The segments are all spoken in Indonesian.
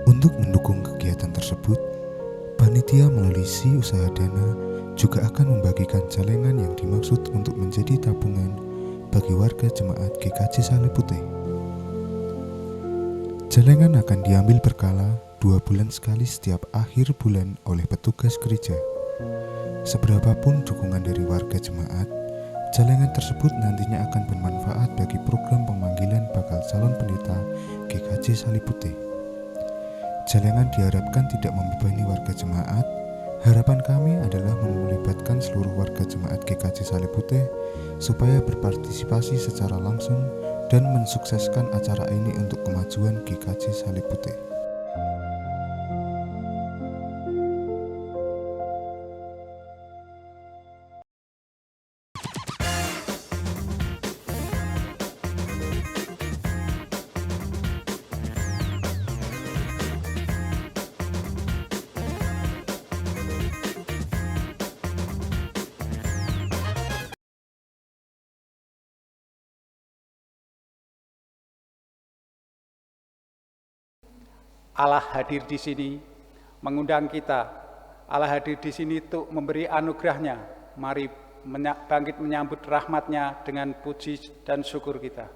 Untuk mendukung kegiatan tersebut, panitia melalui Si Usaha Dana juga akan membagikan celengan yang dimaksud untuk menjadi tabungan bagi warga jemaat GKJ Salib Putih. Celengan akan diambil berkala 2 bulan sekali setiap akhir bulan oleh petugas gereja. Seberapapun dukungan dari warga jemaat, celengan tersebut nantinya akan bermanfaat bagi program pemanggilan bakal calon pendeta GKJ Salib Putih. Celengan diharapkan tidak membebani warga jemaat. Harapan kami adalah melibatkan seluruh warga jemaat GKJ Salib Putih supaya berpartisipasi secara langsung dan mensukseskan acara ini untuk kemajuan GKJ Salib Putih. Allah hadir di sini, mengundang kita. Allah hadir di sini untuk memberi anugerahnya. Mari bangkit menyambut rahmatnya dengan puji dan syukur kita.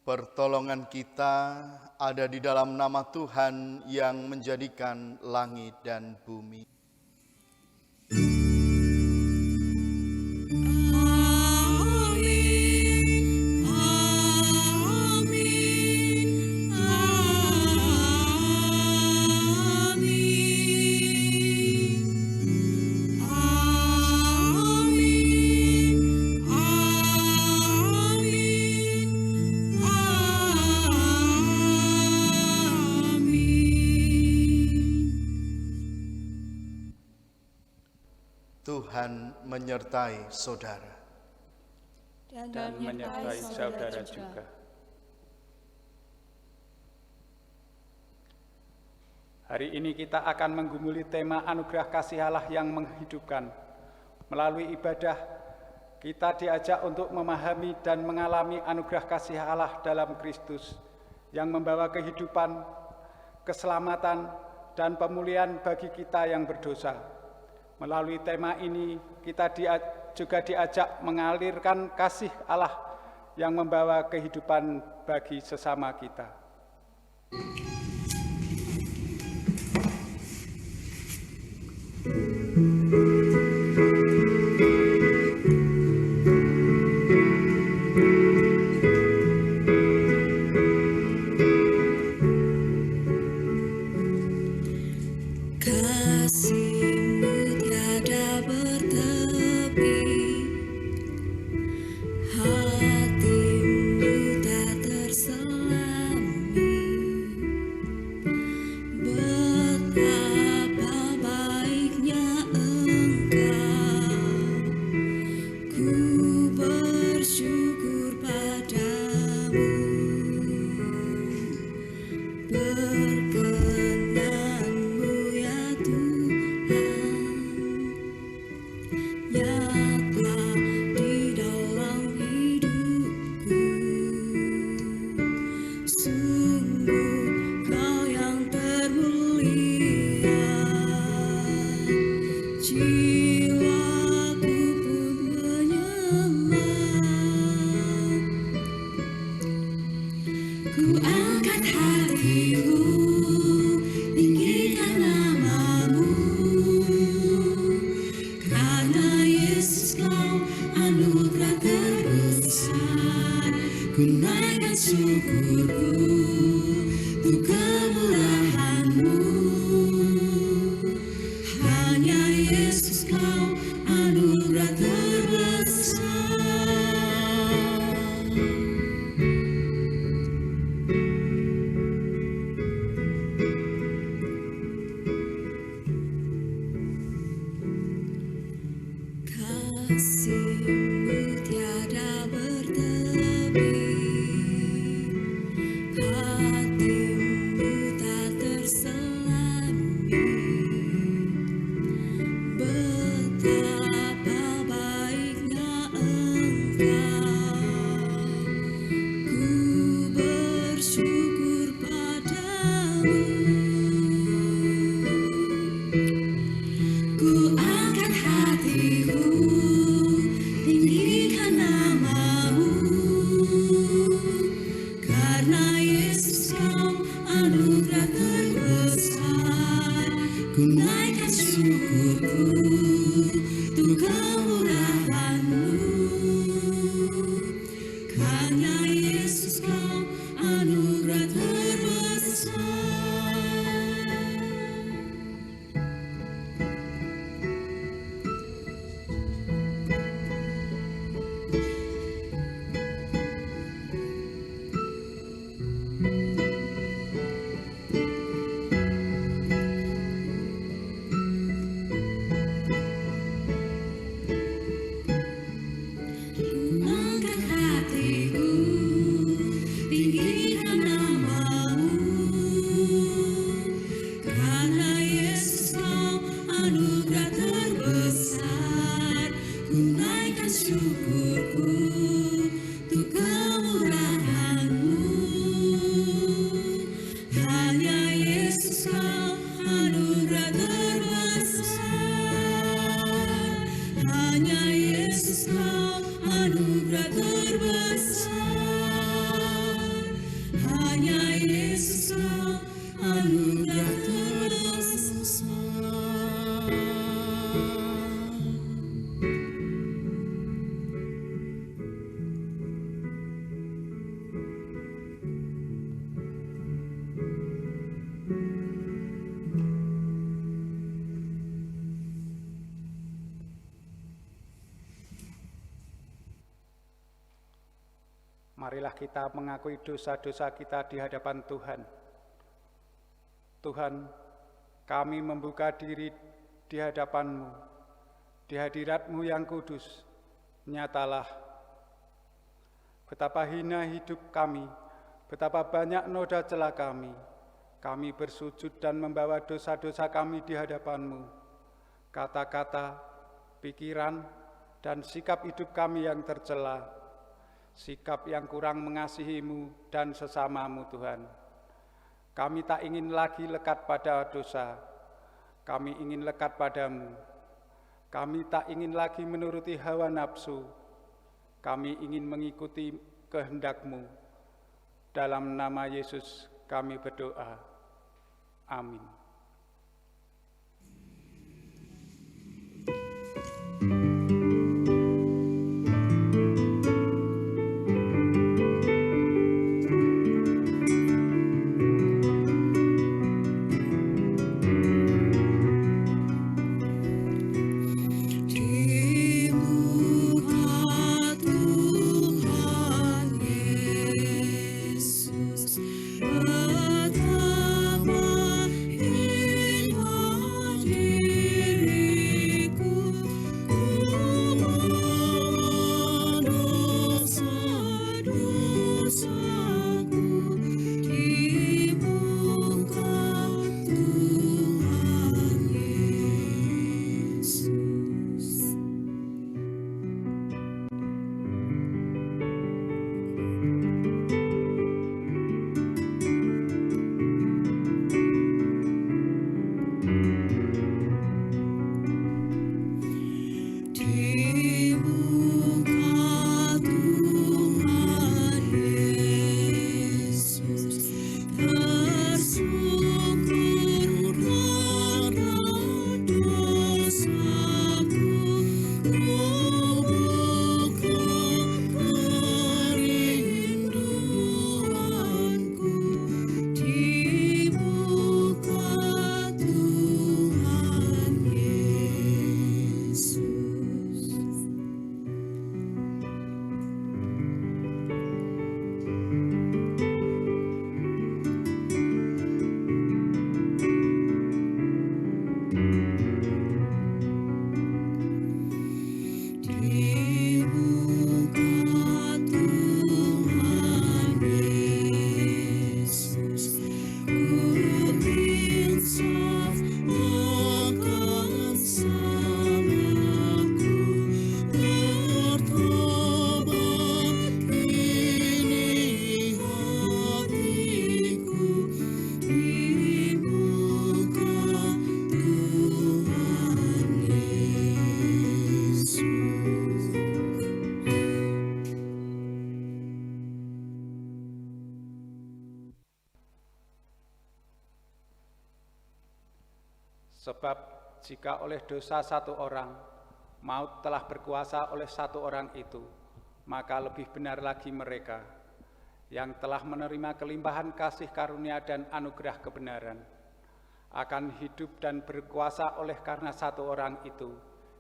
Pertolongan kita ada di dalam nama Tuhan yang menjadikan langit dan bumi. Tuhan menyertai saudara. Dan menyertai saudara juga. Hari ini kita akan menggumuli tema anugerah kasih Allah yang menghidupkan. Melalui ibadah, kita diajak untuk memahami dan mengalami anugerah kasih Allah dalam Kristus yang membawa kehidupan, keselamatan, dan pemulihan bagi kita yang berdosa. Melalui tema ini, kita juga diajak mengalirkan kasih Allah yang membawa kehidupan bagi sesama kita. Marilah kita mengakui dosa-dosa kita di hadapan Tuhan. Tuhan, kami membuka diri di hadapan-Mu, di hadirat-Mu yang kudus. Nyatalah betapa hina hidup kami, betapa banyak noda celah kami. Kami bersujud dan membawa dosa-dosa kami di hadapan-Mu. Kata-kata, pikiran, dan sikap hidup kami yang tercela, sikap yang kurang mengasihi-Mu dan sesama-Mu, Tuhan. Kami tak ingin lagi lekat pada dosa, kami ingin lekat padamu. Kami tak ingin lagi menuruti hawa nafsu, kami ingin mengikuti kehendak-Mu. Dalam nama Yesus kami berdoa. Amin. Sebab jika oleh dosa satu orang, maut telah berkuasa oleh satu orang itu, maka lebih benar lagi mereka yang telah menerima kelimpahan kasih karunia dan anugerah kebenaran akan hidup dan berkuasa oleh karena satu orang itu,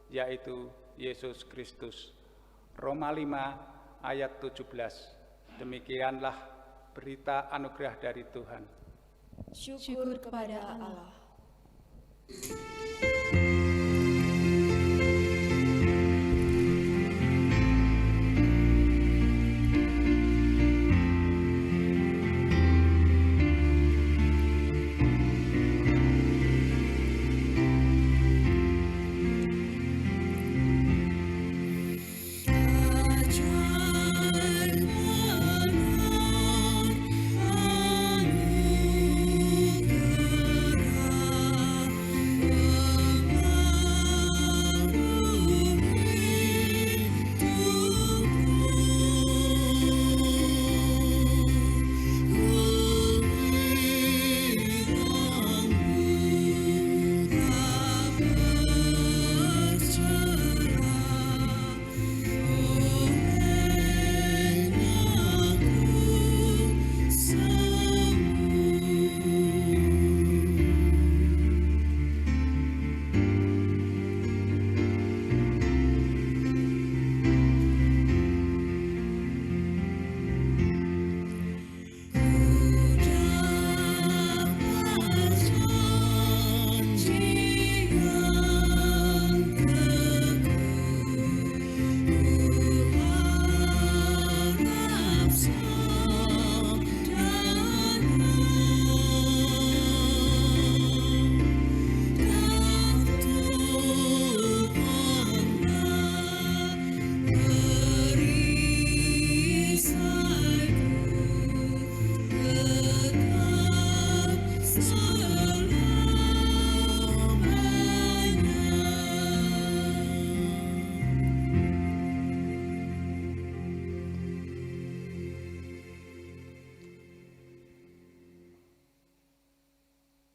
yaitu Yesus Kristus. Roma 5 ayat 17. Demikianlah berita anugerah dari Tuhan. Syukur kepada Allah.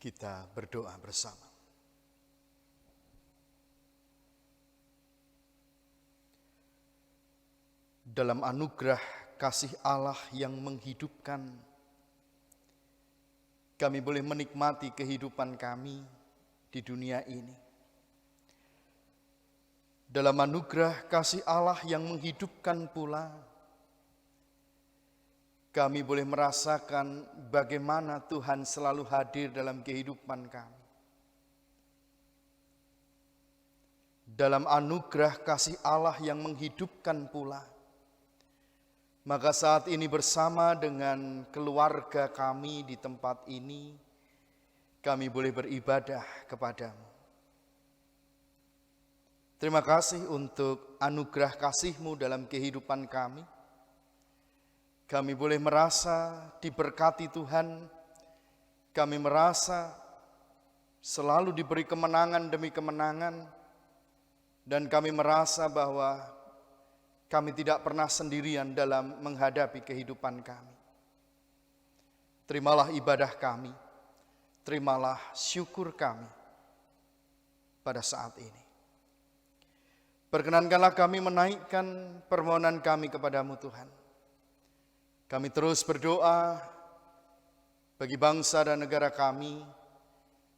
Kita berdoa bersama. Dalam anugerah kasih Allah yang menghidupkan, kami boleh menikmati kehidupan kami di dunia ini. Dalam anugerah kasih Allah yang menghidupkan pula, kami boleh merasakan bagaimana Tuhan selalu hadir dalam kehidupan kami. Dalam anugerah kasih Allah yang menghidupkan pula, maka saat ini bersama dengan keluarga kami di tempat ini, kami boleh beribadah kepadamu. Terima kasih untuk anugerah kasih-Mu dalam kehidupan kami. Kami boleh merasa diberkati Tuhan, kami merasa selalu diberi kemenangan demi kemenangan, dan kami merasa bahwa kami tidak pernah sendirian dalam menghadapi kehidupan kami. Terimalah ibadah kami, terimalah syukur kami pada saat ini. Perkenankanlah kami menaikkan permohonan kami kepadamu Tuhan. Kami terus berdoa bagi bangsa dan negara kami,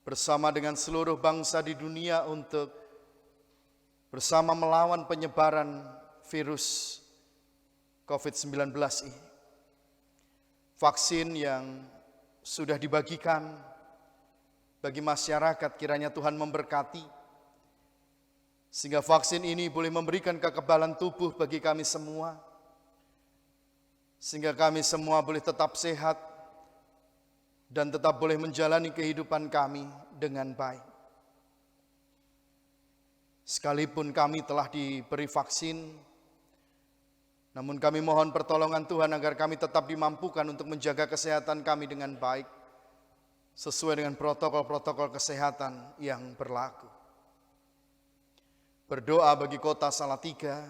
bersama dengan seluruh bangsa di dunia untuk bersama melawan penyebaran virus COVID-19 ini. Vaksin yang sudah dibagikan bagi masyarakat, kiranya Tuhan memberkati, sehingga vaksin ini boleh memberikan kekebalan tubuh bagi kami semua, sehingga kami semua boleh tetap sehat dan tetap boleh menjalani kehidupan kami dengan baik. Sekalipun kami telah diberi vaksin, namun kami mohon pertolongan Tuhan agar kami tetap dimampukan untuk menjaga kesehatan kami dengan baik, sesuai dengan protokol-protokol kesehatan yang berlaku. Berdoa bagi kota Salatiga,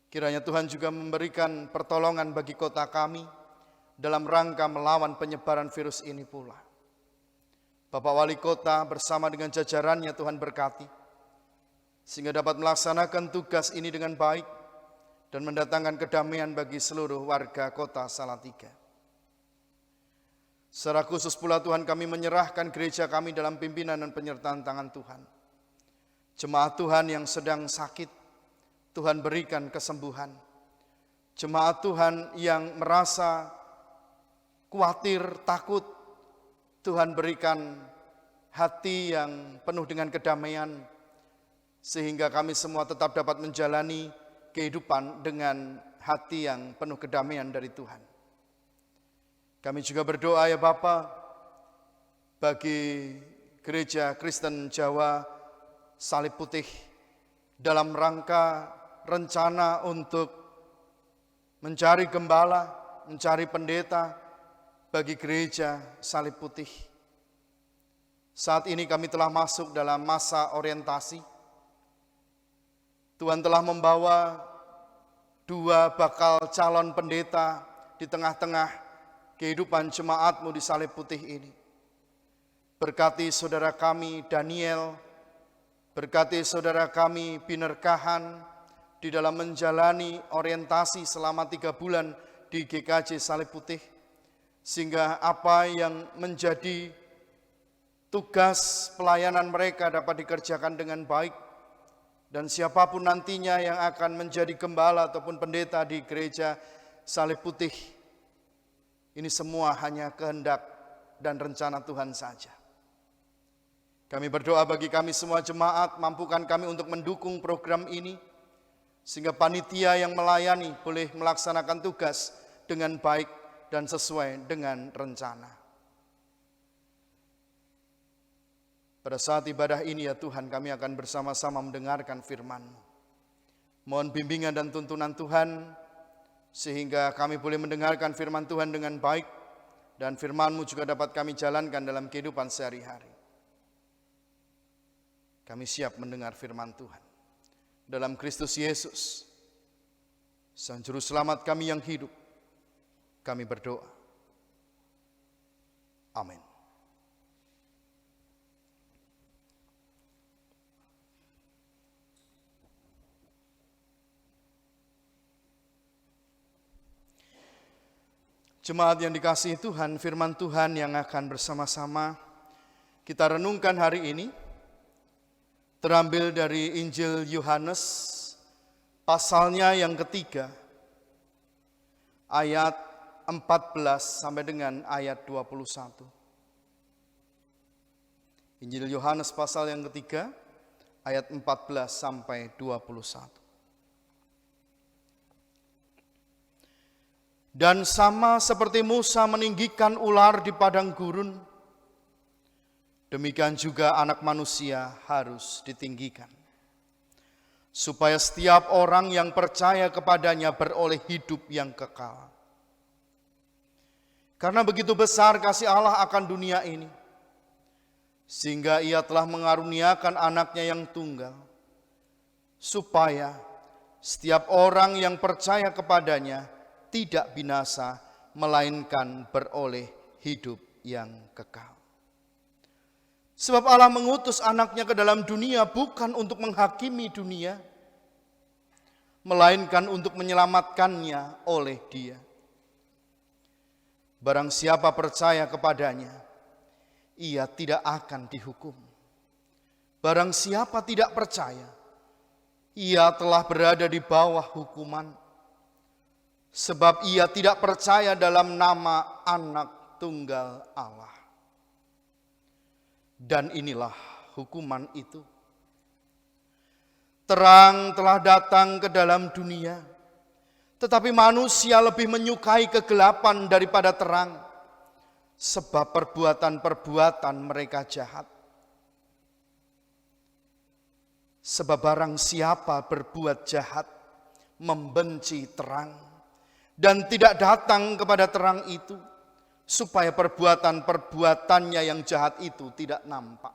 kiranya Tuhan juga memberikan pertolongan bagi kota kami dalam rangka melawan penyebaran virus ini pula. Bapak Wali Kota bersama dengan jajarannya Tuhan berkati, sehingga dapat melaksanakan tugas ini dengan baik dan mendatangkan kedamaian bagi seluruh warga kota Salatiga. Secara khusus pula Tuhan, kami menyerahkan gereja kami dalam pimpinan dan penyertaan tangan Tuhan. Jemaat Tuhan yang sedang sakit, Tuhan berikan kesembuhan. Jemaat Tuhan yang merasa khawatir, takut, Tuhan berikan hati yang penuh dengan kedamaian, sehingga kami semua tetap dapat menjalani kehidupan dengan hati yang penuh kedamaian dari Tuhan. Kami juga berdoa ya Bapa, bagi Gereja Kristen Jawa Salib Putih dalam rangka rencana untuk mencari gembala, mencari pendeta bagi Gereja Salib Putih. Saat ini kami telah masuk dalam masa orientasi. Tuhan telah membawa 2 bakal calon pendeta di tengah-tengah kehidupan jemaat-Mu di Salib Putih ini. Berkati saudara kami Daniel, berkati saudara kami Biner Kahan di dalam menjalani orientasi selama 3 bulan di GKJ Salib Putih, sehingga apa yang menjadi tugas pelayanan mereka dapat dikerjakan dengan baik, dan siapapun nantinya yang akan menjadi gembala ataupun pendeta di Gereja Salib Putih, ini semua hanya kehendak dan rencana Tuhan saja. Kami berdoa bagi kami semua jemaat, mampukan kami untuk mendukung program ini, sehingga panitia yang melayani boleh melaksanakan tugas dengan baik dan sesuai dengan rencana. Pada saat ibadah ini ya Tuhan, kami akan bersama-sama mendengarkan firman-Mu. Mohon bimbingan dan tuntunan Tuhan, sehingga kami boleh mendengarkan firman Tuhan dengan baik, dan firman-Mu juga dapat kami jalankan dalam kehidupan sehari-hari. Kami siap mendengar firman Tuhan. Dalam Kristus Yesus, Sang Juru Selamat kami yang hidup, kami berdoa. Amin. Jemaat yang dikasihi Tuhan, firman Tuhan yang akan bersama-sama kita renungkan hari ini terambil dari Injil Yohanes pasalnya yang ketiga, ayat 14 sampai dengan ayat 21. Injil Yohanes pasal yang ketiga, ayat 14 sampai 21. Dan sama seperti Musa meninggikan ular di padang gurun, demikian juga Anak Manusia harus ditinggikan, supaya setiap orang yang percaya kepadanya beroleh hidup yang kekal. Karena begitu besar kasih Allah akan dunia ini, sehingga Ia telah mengaruniakan Anaknya yang tunggal, supaya setiap orang yang percaya kepadanya tidak binasa, melainkan beroleh hidup yang kekal. Sebab Allah mengutus Anaknya ke dalam dunia bukan untuk menghakimi dunia, melainkan untuk menyelamatkannya oleh Dia. Barang siapa percaya kepadanya, ia tidak akan dihukum. Barang siapa tidak percaya, ia telah berada di bawah hukuman, sebab ia tidak percaya dalam nama Anak Tunggal Allah. Dan inilah hukuman itu. Terang telah datang ke dalam dunia, tetapi manusia lebih menyukai kegelapan daripada terang, sebab perbuatan-perbuatan mereka jahat. Sebab barang siapa berbuat jahat, membenci terang, dan tidak datang kepada terang itu, supaya perbuatan-perbuatannya yang jahat itu tidak nampak.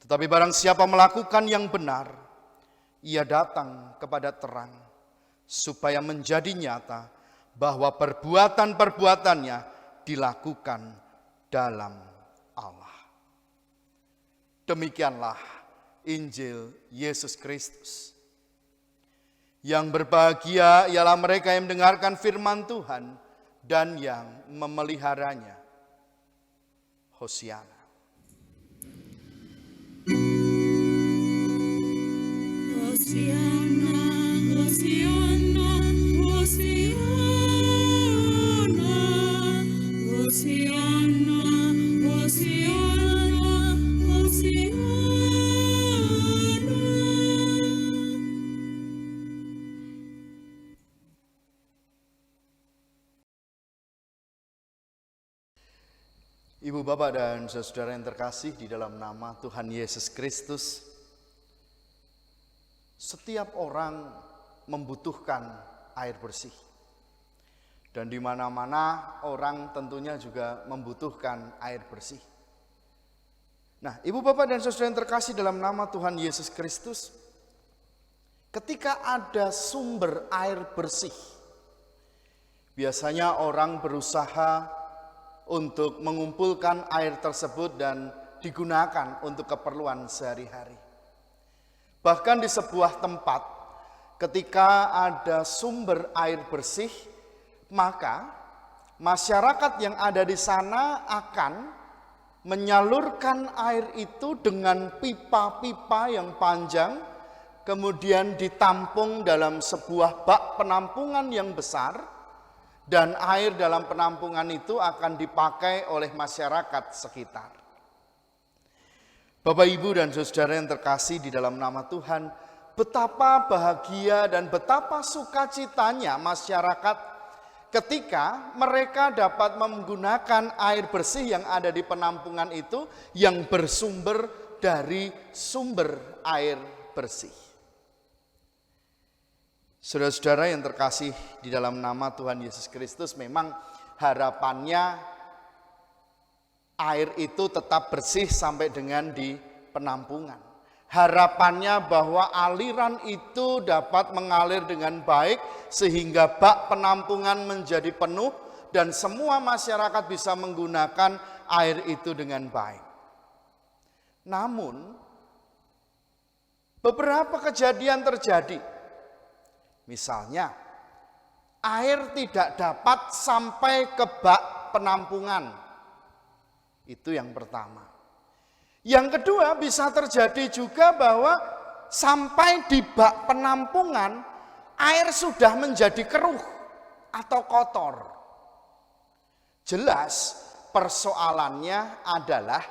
Tetapi barang siapa melakukan yang benar, ia datang kepada terang, supaya menjadi nyata bahwa perbuatan-perbuatannya dilakukan dalam Allah. Demikianlah Injil Yesus Kristus. Yang berbahagia ialah mereka yang mendengarkan firman Tuhan dan yang memeliharanya. Hosiana. Hosiana, Hosiana, Hosiana, Hosiana, Hosiana, Hosiana. Ibu, bapak, dan saudara yang terkasih di dalam nama Tuhan Yesus Kristus, setiap orang membutuhkan air bersih. Dan di mana-mana orang tentunya juga membutuhkan air bersih. Nah, ibu, bapak, dan saudara yang terkasih dalam nama Tuhan Yesus Kristus, ketika ada sumber air bersih, biasanya orang berusaha untuk mengumpulkan air tersebut dan digunakan untuk keperluan sehari-hari. Bahkan di sebuah tempat, ketika ada sumber air bersih, maka masyarakat yang ada di sana akan menyalurkan air itu dengan pipa-pipa yang panjang, kemudian ditampung dalam sebuah bak penampungan yang besar, dan air dalam penampungan itu akan dipakai oleh masyarakat sekitar. Bapak, Ibu, dan saudara yang terkasih di dalam nama Tuhan, betapa bahagia dan betapa sukacitanya masyarakat ketika mereka dapat menggunakan air bersih yang ada di penampungan itu yang bersumber dari sumber air bersih. Saudara-saudara yang terkasih di dalam nama Tuhan Yesus Kristus, memang harapannya air itu tetap bersih sampai dengan di penampungan. Harapannya bahwa aliran itu dapat mengalir dengan baik sehingga bak penampungan menjadi penuh dan semua masyarakat bisa menggunakan air itu dengan baik. Namun, beberapa kejadian terjadi. Misalnya, air tidak dapat sampai ke bak penampungan. Itu yang pertama. Yang kedua, bisa terjadi juga bahwa sampai di bak penampungan, air sudah menjadi keruh atau kotor. Jelas persoalannya adalah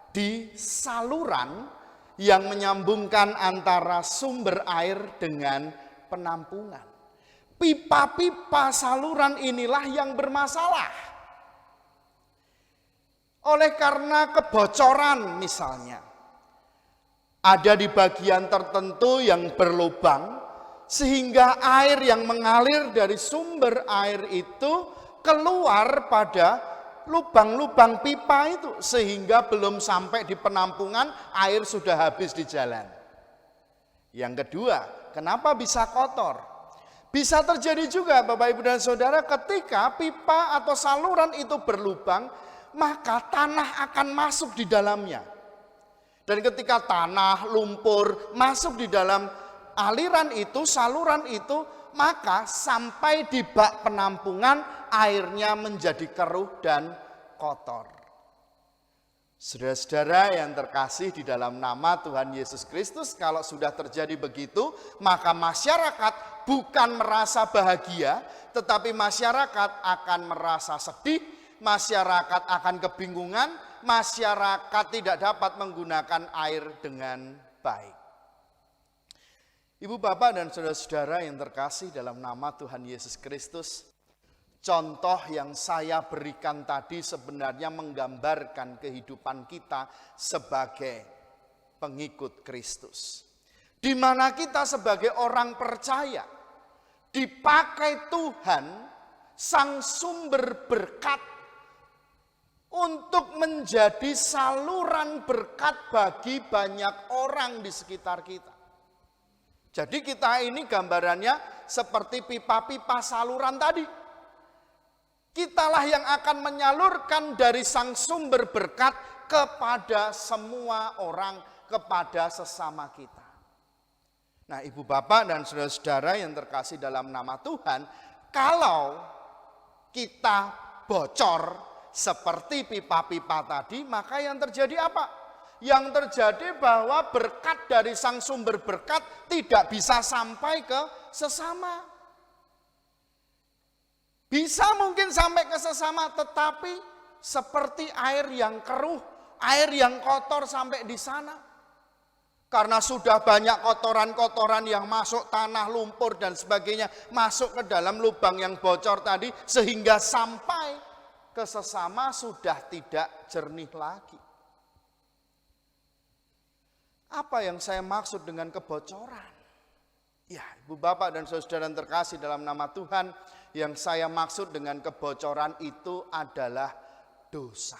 di saluran yang menyambungkan antara sumber air dengan penampungan. Pipa-pipa saluran inilah yang bermasalah. Oleh karena kebocoran misalnya, ada di bagian tertentu yang berlubang, sehingga air yang mengalir dari sumber air itu keluar pada lubang-lubang pipa itu, sehingga belum sampai di penampungan air sudah habis di jalan. Yang kedua, kenapa bisa kotor? Bisa terjadi juga Bapak, Ibu, dan Saudara, ketika pipa atau saluran itu berlubang, maka tanah akan masuk di dalamnya. Dan ketika tanah, lumpur masuk di dalam aliran itu, saluran itu, maka sampai di bak penampungan airnya menjadi keruh dan kotor. Saudara-saudara yang terkasih di dalam nama Tuhan Yesus Kristus, kalau sudah terjadi begitu, maka masyarakat bukan merasa bahagia, tetapi masyarakat akan merasa sedih, masyarakat akan kebingungan, masyarakat tidak dapat menggunakan air dengan baik. Ibu, bapak, dan saudara-saudara yang terkasih dalam nama Tuhan Yesus Kristus, contoh yang saya berikan tadi sebenarnya menggambarkan kehidupan kita sebagai pengikut Kristus. Di mana kita sebagai orang percaya dipakai Tuhan, sang sumber berkat, untuk menjadi saluran berkat bagi banyak orang di sekitar kita. Jadi kita ini gambarannya seperti pipa-pipa saluran tadi. Kitalah yang akan menyalurkan dari sang sumber berkat kepada semua orang, kepada sesama kita. Nah, ibu bapak dan saudara-saudara yang terkasih dalam nama Tuhan, kalau kita bocor seperti pipa-pipa tadi, maka yang terjadi apa? Yang terjadi bahwa berkat dari sang sumber berkat tidak bisa sampai ke sesama. Bisa mungkin sampai ke sesama, tetapi seperti air yang keruh, air yang kotor sampai di sana. Karena sudah banyak kotoran-kotoran yang masuk tanah, lumpur dan sebagainya, masuk ke dalam lubang yang bocor tadi, sehingga sampai ke sesama sudah tidak jernih lagi. Apa yang saya maksud dengan kebocoran? Ya, ibu bapak dan saudara yang terkasih dalam nama Tuhan, yang saya maksud dengan kebocoran itu adalah dosa.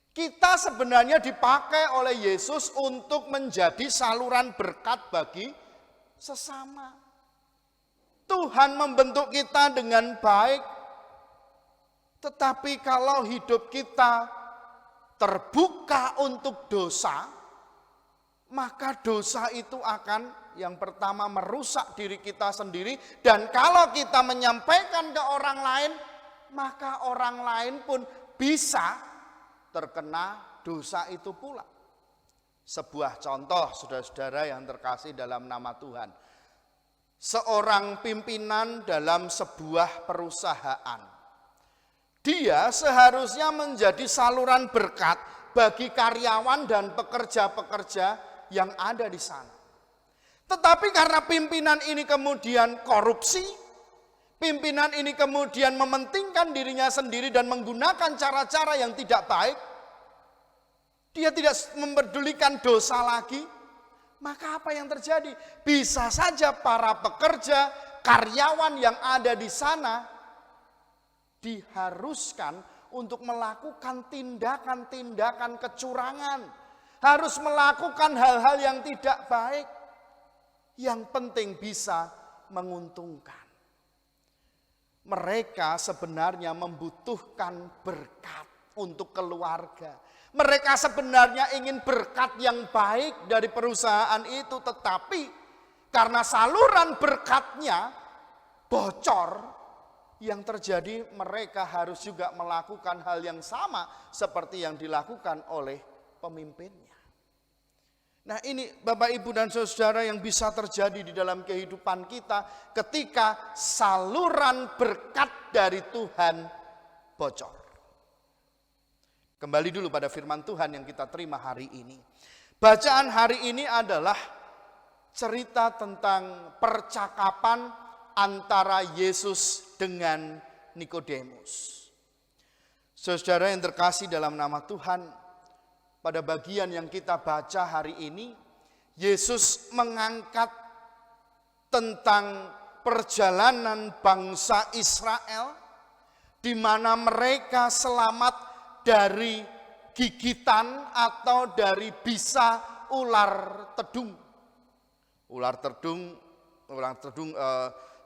Kita sebenarnya dipakai oleh Yesus untuk menjadi saluran berkat bagi sesama. Tuhan membentuk kita dengan baik, tetapi kalau hidup kita terbuka untuk dosa, maka dosa itu akan yang pertama merusak diri kita sendiri, dan kalau kita menyampaikan ke orang lain, maka orang lain pun bisa terkena dosa itu pula. Sebuah contoh, saudara-saudara yang terkasih dalam nama Tuhan. Seorang pimpinan dalam sebuah perusahaan, dia seharusnya menjadi saluran berkat bagi karyawan dan pekerja-pekerja yang ada di sana. Tetapi karena pimpinan ini kemudian korupsi, pimpinan ini kemudian mementingkan dirinya sendiri dan menggunakan cara-cara yang tidak baik, dia tidak mempedulikan dosa lagi, maka apa yang terjadi? Bisa saja para pekerja, karyawan yang ada di sana diharuskan untuk melakukan tindakan-tindakan kecurangan, harus melakukan hal-hal yang tidak baik. Yang penting bisa menguntungkan. Mereka sebenarnya membutuhkan berkat untuk keluarga. Mereka sebenarnya ingin berkat yang baik dari perusahaan itu, tetapi karena saluran berkatnya bocor, yang terjadi mereka harus juga melakukan hal yang sama seperti yang dilakukan oleh pemimpinnya. Nah, ini Bapak Ibu dan Saudara yang bisa terjadi di dalam kehidupan kita ketika saluran berkat dari Tuhan bocor. Kembali dulu pada firman Tuhan yang kita terima hari ini. Bacaan hari ini adalah cerita tentang percakapan antara Yesus dengan Nikodemus. Saudara yang terkasih dalam nama Tuhan, pada bagian yang kita baca hari ini, Yesus mengangkat tentang perjalanan bangsa Israel, di mana mereka selamat dari gigitan atau dari bisa ular tedung. Ular tedung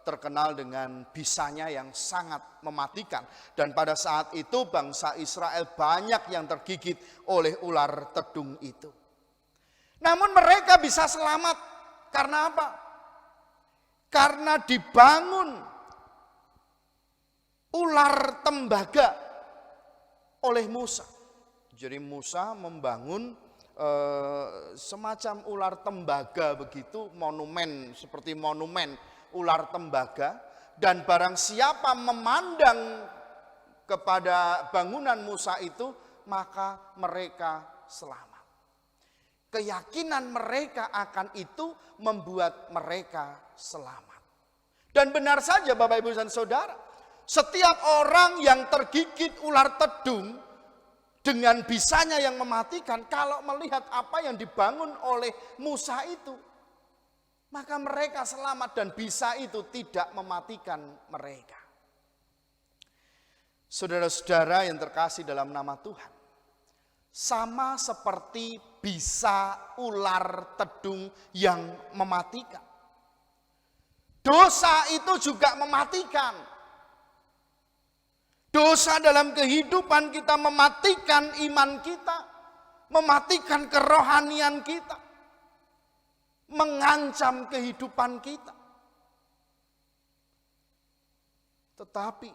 terkenal dengan bisanya yang sangat mematikan. Dan pada saat itu bangsa Israel banyak yang tergigit oleh ular tedung itu. Namun mereka bisa selamat karena apa? Karena dibangun ular tembaga oleh Musa. Jadi Musa membangun semacam ular tembaga begitu, monumen, seperti monumen ular tembaga, dan barang siapa memandang kepada bangunan Musa itu, maka mereka selamat. Keyakinan mereka akan itu membuat mereka selamat. Dan benar saja Bapak Ibu dan Saudara, setiap orang yang tergigit ular tedung dengan bisanya yang mematikan, kalau melihat apa yang dibangun oleh Musa itu, maka mereka selamat dan bisa itu tidak mematikan mereka. Saudara-saudara yang terkasih dalam nama Tuhan, sama seperti bisa ular tedung yang mematikan, dosa itu juga mematikan. Dosa dalam kehidupan kita mematikan iman kita, mematikan kerohanian kita, mengancam kehidupan kita. Tetapi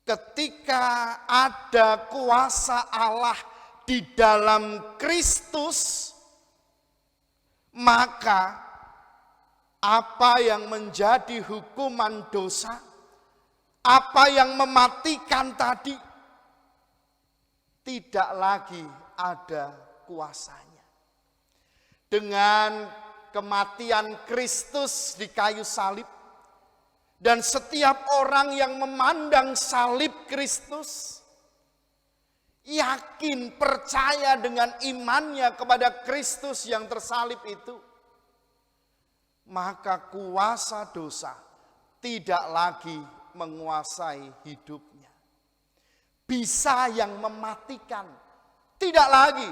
ketika ada kuasa Allah di dalam Kristus, maka apa yang menjadi hukuman dosa, apa yang mematikan tadi, tidak lagi ada kuasanya. Dengan kematian Kristus di kayu salib, dan setiap orang yang memandang salib Kristus, yakin, percaya dengan imannya kepada Kristus yang tersalib itu, maka kuasa dosa tidak lagi menguasai hidupnya. Bisa yang mematikan tidak lagi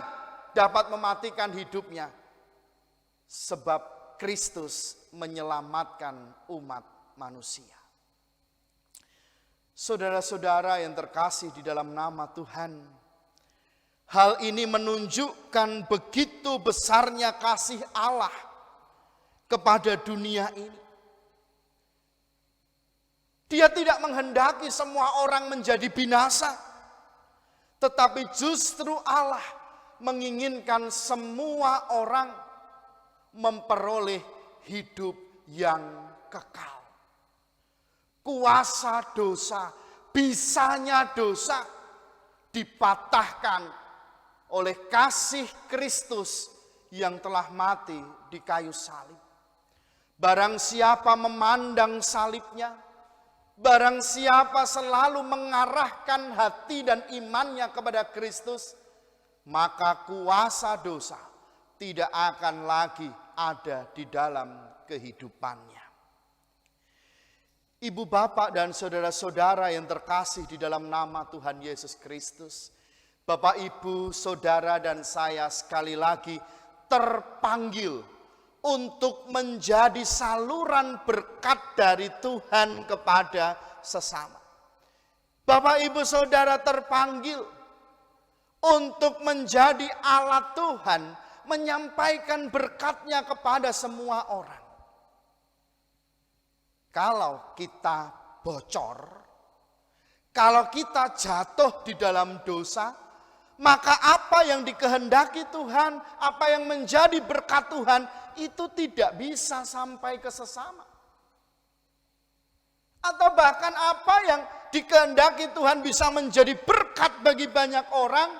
dapat mematikan hidupnya, sebab Kristus menyelamatkan umat manusia. Saudara-saudara yang terkasih di dalam nama Tuhan, hal ini menunjukkan begitu besarnya kasih Allah kepada dunia ini. Dia tidak menghendaki semua orang menjadi binasa, tetapi justru Allah menginginkan semua orang memperoleh hidup yang kekal. Kuasa dosa, bisanya dosa dipatahkan oleh kasih Kristus yang telah mati di kayu salib. Barang siapa memandang salibnya, barang siapa selalu mengarahkan hati dan imannya kepada Kristus, maka kuasa dosa tidak akan lagi ada di dalam kehidupannya. Ibu, bapak, dan saudara-saudara yang terkasih di dalam nama Tuhan Yesus Kristus, Bapak, Ibu, saudara, dan saya sekali lagi terpanggil untuk menjadi saluran berkat dari Tuhan kepada sesama. Bapak, Ibu, saudara terpanggil untuk menjadi alat Tuhan, menyampaikan berkatnya kepada semua orang. Kalau kita bocor, kalau kita jatuh di dalam dosa, maka apa yang dikehendaki Tuhan, apa yang menjadi berkat Tuhan, itu tidak bisa sampai ke sesama. Atau bahkan apa yang dikehendaki Tuhan bisa menjadi berkat bagi banyak orang,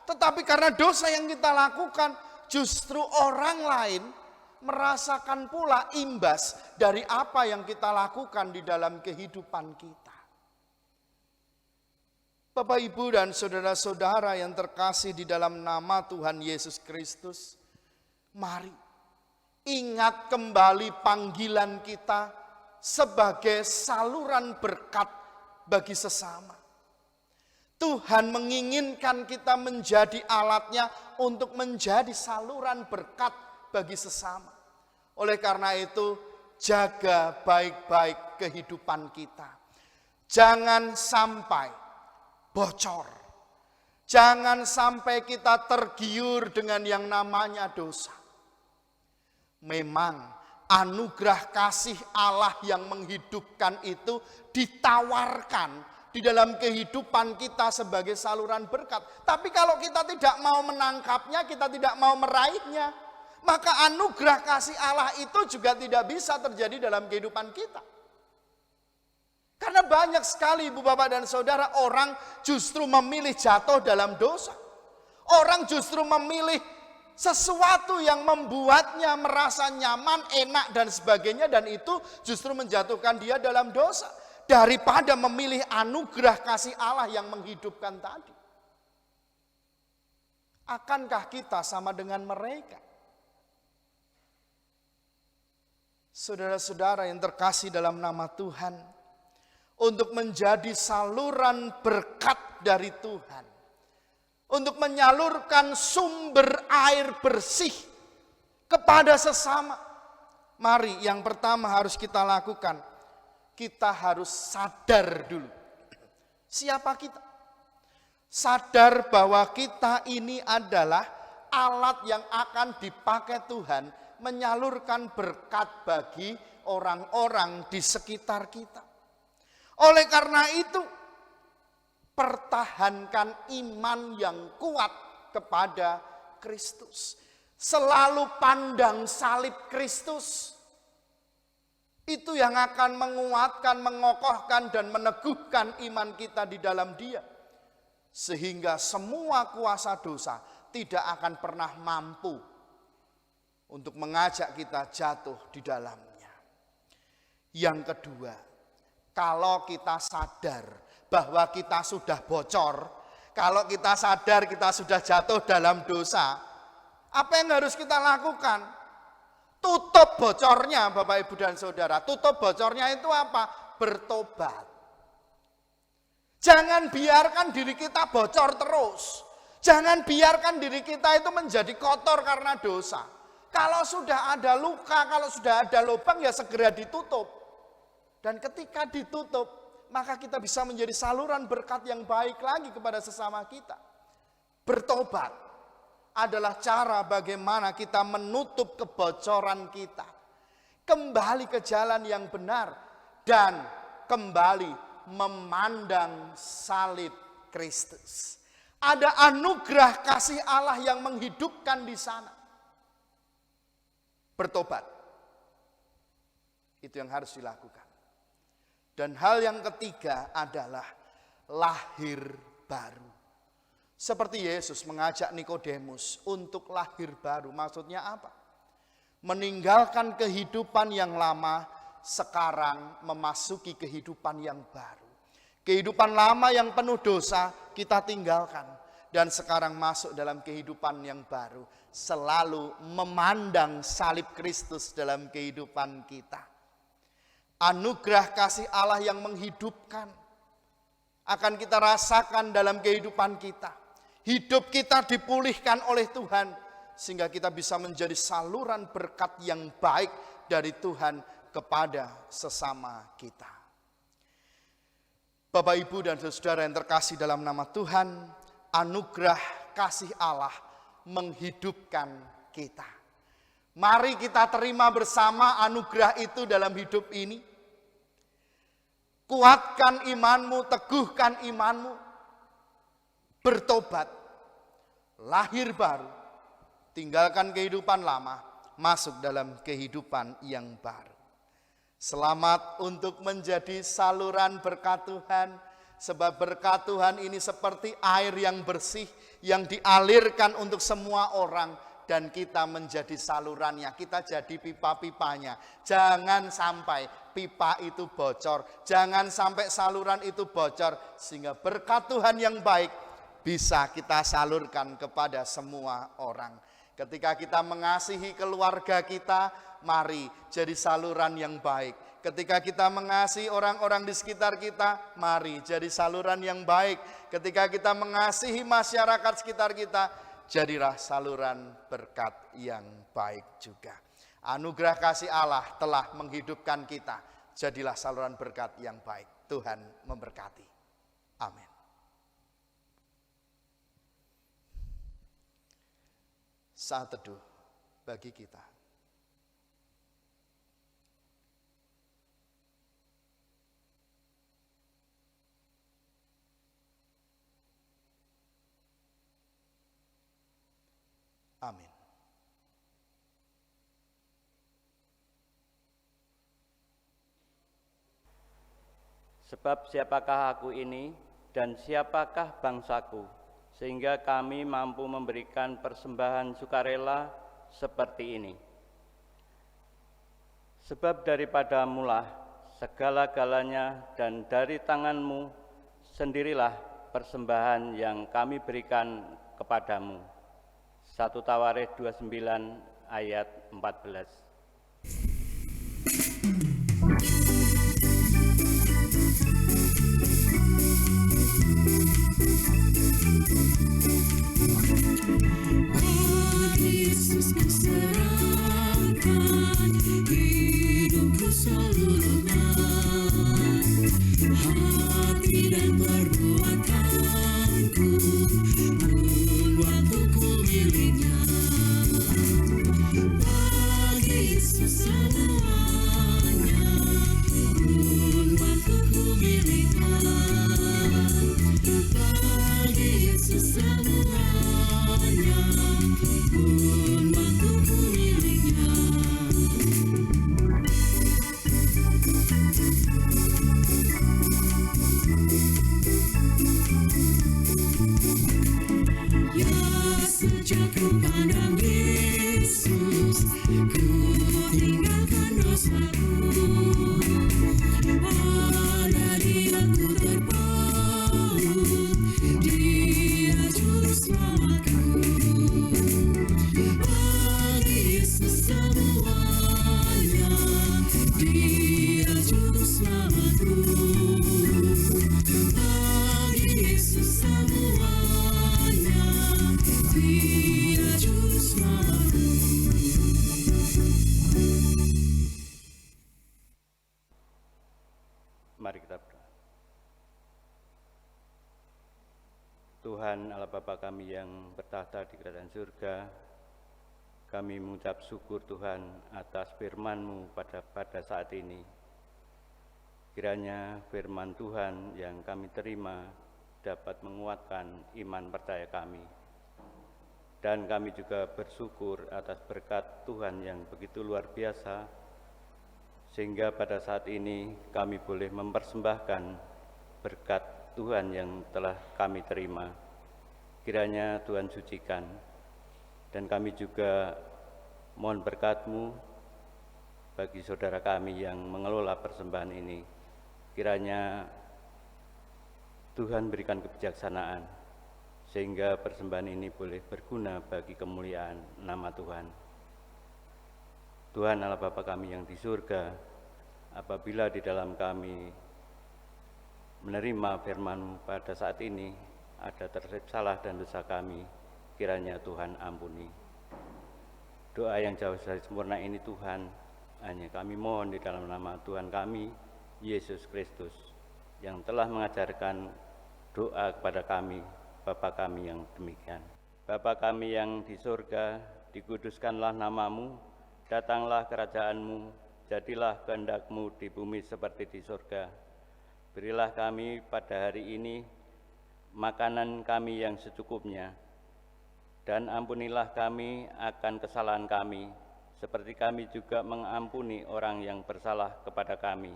tetapi karena dosa yang kita lakukan, justru orang lain merasakan pula imbas dari apa yang kita lakukan di dalam kehidupan kita. Bapak, Ibu, dan saudara-saudara yang terkasih di dalam nama Tuhan Yesus Kristus, mari ingat kembali panggilan kita sebagai saluran berkat bagi sesama. Tuhan menginginkan kita menjadi alatnya untuk menjadi saluran berkat bagi sesama. Oleh karena itu, jaga baik-baik kehidupan kita. Jangan sampai bocor. Jangan sampai kita tergiur dengan yang namanya dosa. Memang anugerah kasih Allah yang menghidupkan itu ditawarkan di dalam kehidupan kita sebagai saluran berkat. Tapi kalau kita tidak mau menangkapnya, kita tidak mau meraihnya, maka anugerah kasih Allah itu juga tidak bisa terjadi dalam kehidupan kita. Karena banyak sekali ibu bapak dan saudara, orang justru memilih jatuh dalam dosa. Orang justru memilih sesuatu yang membuatnya merasa nyaman, enak dan sebagainya, dan itu justru menjatuhkan dia dalam dosa. Daripada memilih anugerah kasih Allah yang menghidupkan tadi. Akankah kita sama dengan mereka? Saudara-saudara yang terkasih dalam nama Tuhan, untuk menjadi saluran berkat dari Tuhan, untuk menyalurkan sumber air bersih kepada sesama, mari yang pertama harus kita lakukan, kita harus sadar dulu Siapa kita? Sadar bahwa kita ini adalah alat yang akan dipakai Tuhan menyalurkan berkat bagi orang-orang di sekitar kita. Oleh karena itu, pertahankan iman yang kuat kepada Kristus. Selalu pandang salib Kristus. Itu yang akan menguatkan, mengokohkan, dan meneguhkan iman kita di dalam Dia. Sehingga semua kuasa dosa tidak akan pernah mampu untuk mengajak kita jatuh di dalamnya. Yang kedua, kalau kita sadar bahwa kita sudah bocor, kalau kita sadar kita sudah jatuh dalam dosa, apa yang harus kita lakukan? Tutup bocornya, Bapak, Ibu, dan Saudara. Tutup bocornya itu apa? Bertobat. Jangan biarkan diri kita bocor terus. Jangan biarkan diri kita itu menjadi kotor karena dosa. Kalau sudah ada luka, kalau sudah ada lubang, ya segera ditutup. Dan ketika ditutup, maka kita bisa menjadi saluran berkat yang baik lagi kepada sesama kita. Bertobat adalah cara bagaimana kita menutup kebocoran kita. Kembali ke jalan yang benar dan kembali memandang salib Kristus. Ada anugerah kasih Allah yang menghidupkan di sana. Bertobat. Itu yang harus dilakukan. Dan hal yang ketiga adalah lahir baru. Seperti Yesus mengajak Nikodemus untuk lahir baru. Maksudnya apa? Meninggalkan kehidupan yang lama, sekarang memasuki kehidupan yang baru. Kehidupan lama yang penuh dosa kita tinggalkan. Dan sekarang masuk dalam kehidupan yang baru. Selalu memandang salib Kristus dalam kehidupan kita. Anugerah kasih Allah yang menghidupkan akan kita rasakan dalam kehidupan kita. Hidup kita dipulihkan oleh Tuhan sehingga kita bisa menjadi saluran berkat yang baik dari Tuhan kepada sesama kita. Bapak, Ibu, dan saudara yang terkasih dalam nama Tuhan, anugerah kasih Allah menghidupkan kita. Mari kita terima bersama anugerah itu dalam hidup ini. Kuatkan imanmu, teguhkan imanmu. Bertobat, lahir baru, tinggalkan kehidupan lama, masuk dalam kehidupan yang baru. Selamat untuk menjadi saluran berkat Tuhan, sebab berkat Tuhan ini seperti air yang bersih, yang dialirkan untuk semua orang, dan kita menjadi salurannya, kita jadi pipa-pipanya. Jangan sampai pipa itu bocor, jangan sampai saluran itu bocor, sehingga berkat Tuhan yang baik bisa kita salurkan kepada semua orang. Ketika kita mengasihi keluarga kita, mari jadi saluran yang baik. Ketika kita mengasihi orang-orang di sekitar kita, mari jadi saluran yang baik. Ketika kita mengasihi masyarakat sekitar kita, jadilah saluran berkat yang baik juga. Anugerah kasih Allah telah menghidupkan kita. Jadilah saluran berkat yang baik. Tuhan memberkati. Amin. Saat teduh bagi kita. Amin. Sebab siapakah aku ini dan siapakah bangsaku, sehingga kami mampu memberikan persembahan sukarela seperti ini. Sebab daripadamulah segala-galanya, dan dari tanganmu sendirilah persembahan yang kami berikan kepadamu. 1 Tawarikh 29 ayat 14. Yesus kuserahkan hidupku seluruhnya, hati dan perbuatan. Yesus semuanya pun waktuku miliknya. Ya sejak ku pandang Yesus, ku tinggalkan dosaku. Pada Dia ku terpaut, Dia juru selamatku. Bagi Yesus semuanya, Dia juru selamatku. Bagi Yesus semuanya, Dia juru selamatku. Mari kita berdoa. Tuhan Allah Bapa kami yang bertahta di kerajaan surga, kami mengucap syukur Tuhan atas firman-Mu pada saat ini. Kiranya firman Tuhan yang kami terima dapat menguatkan iman percaya kami. Dan kami juga bersyukur atas berkat Tuhan yang begitu luar biasa, sehingga pada saat ini kami boleh mempersembahkan berkat Tuhan yang telah kami terima. Kiranya Tuhan sucikan, dan kami juga mohon berkat-Mu bagi saudara kami yang mengelola persembahan ini. Kiranya Tuhan berikan kebijaksanaan, sehingga persembahan ini boleh berguna bagi kemuliaan nama Tuhan. Tuhan Allah Bapa kami yang di surga, apabila di dalam kami menerima firman-Mu pada saat ini ada terselip salah dan dosa kami, kiranya Tuhan ampuni. Doa yang jauh dari sempurna ini Tuhan, hanya kami mohon di dalam nama Tuhan kami, Yesus Kristus, yang telah mengajarkan doa kepada kami, Bapa kami yang demikian. Bapa kami yang di surga, dikuduskanlah nama-Mu, datanglah kerajaan-Mu, jadilah kehendak-Mu di bumi seperti di surga. Berilah kami pada hari ini makanan kami yang secukupnya, dan ampunilah kami akan kesalahan kami, seperti kami juga mengampuni orang yang bersalah kepada kami.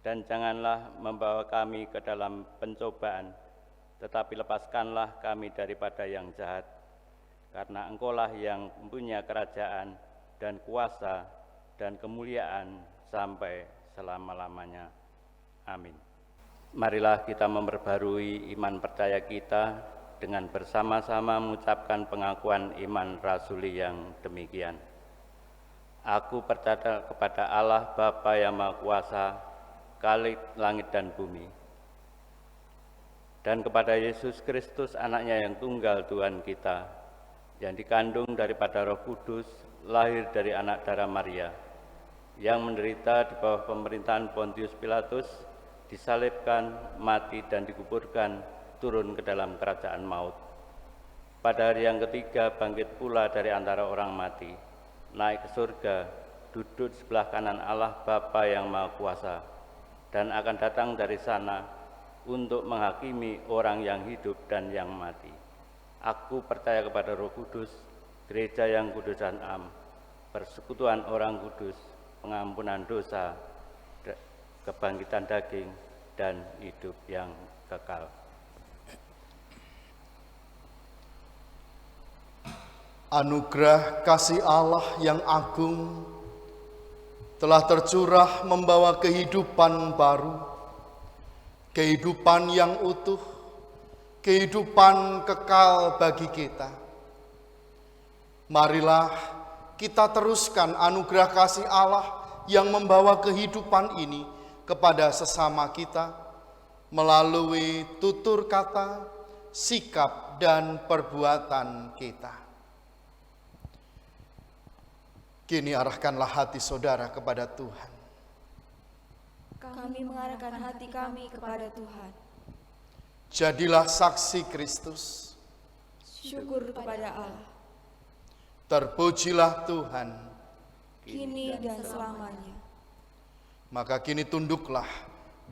Dan janganlah membawa kami ke dalam pencobaan, tetapi lepaskanlah kami daripada yang jahat. Karena Engkau-lah yang mempunyai kerajaan dan kuasa dan kemuliaan sampai selama-lamanya. Amin. Marilah kita memperbarui iman percaya kita dengan bersama-sama mengucapkan pengakuan iman rasuli yang demikian. Aku percaya kepada Allah Bapa yang Maha Kuasa, Khalik langit dan bumi, dan kepada Yesus Kristus anaknya yang tunggal Tuhan kita, yang dikandung daripada Roh Kudus, lahir dari anak darah Maria, yang menderita di bawah pemerintahan Pontius Pilatus, disalibkan, mati dan dikuburkan, turun ke dalam kerajaan maut. Pada hari yang ketiga bangkit pula dari antara orang mati, naik ke surga, duduk di sebelah kanan Allah Bapa yang Maha Kuasa, dan akan datang dari sana untuk menghakimi orang yang hidup dan yang mati. Aku percaya kepada Roh Kudus, gereja yang kudus dan am, persekutuan orang kudus, pengampunan dosa, kebangkitan daging, dan hidup yang kekal. Anugerah kasih Allah yang agung telah tercurah membawa kehidupan baru, kehidupan yang utuh, kehidupan kekal bagi kita. Marilah kita teruskan anugerah kasih Allah yang membawa kehidupan ini kepada sesama kita melalui tutur kata, sikap, dan perbuatan kita. Kini arahkanlah hati saudara kepada Tuhan. Kami mengarahkan hati kami kepada Tuhan. Jadilah saksi Kristus. Syukur kepada Allah, Terpujilah Tuhan. kini dan selamanya. Maka kini tunduklah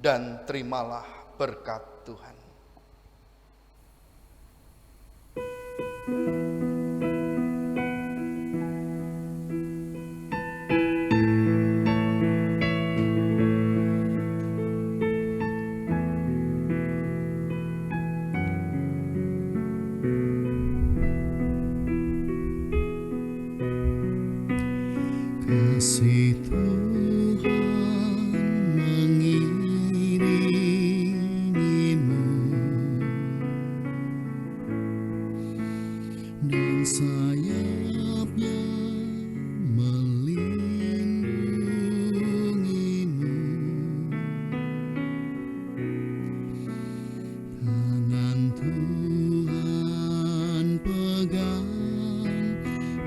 dan terimalah berkat Tuhan. dan sayapnya melindungimu. Tangan Tuhan pegang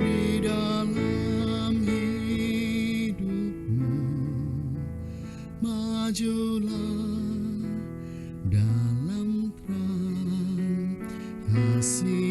di dalam hidupmu. Majulah dalam terang kasih